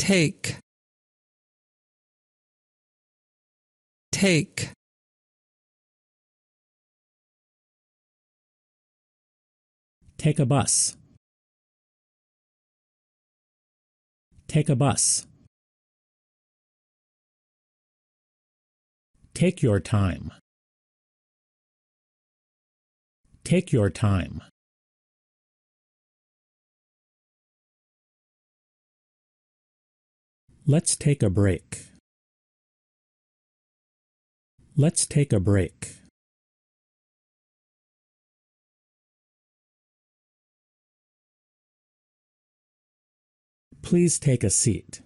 take, take. Take a bus. Take a bus. Take your time. Take your time. Let's take a break. Let's take a break. Please take a seat.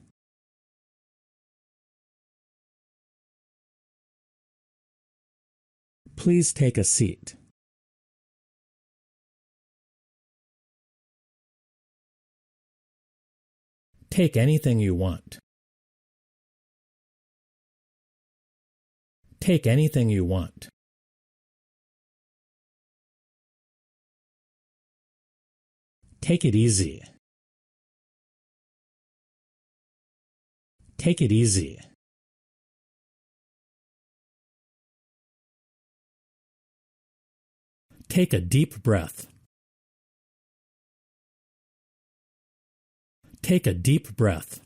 Please take a seat. Take anything you want. Take anything you want. Take it easy. Take it easy. Take a deep breath. Take a deep breath.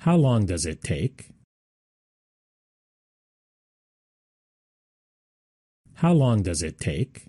How long does it take? How long does it take?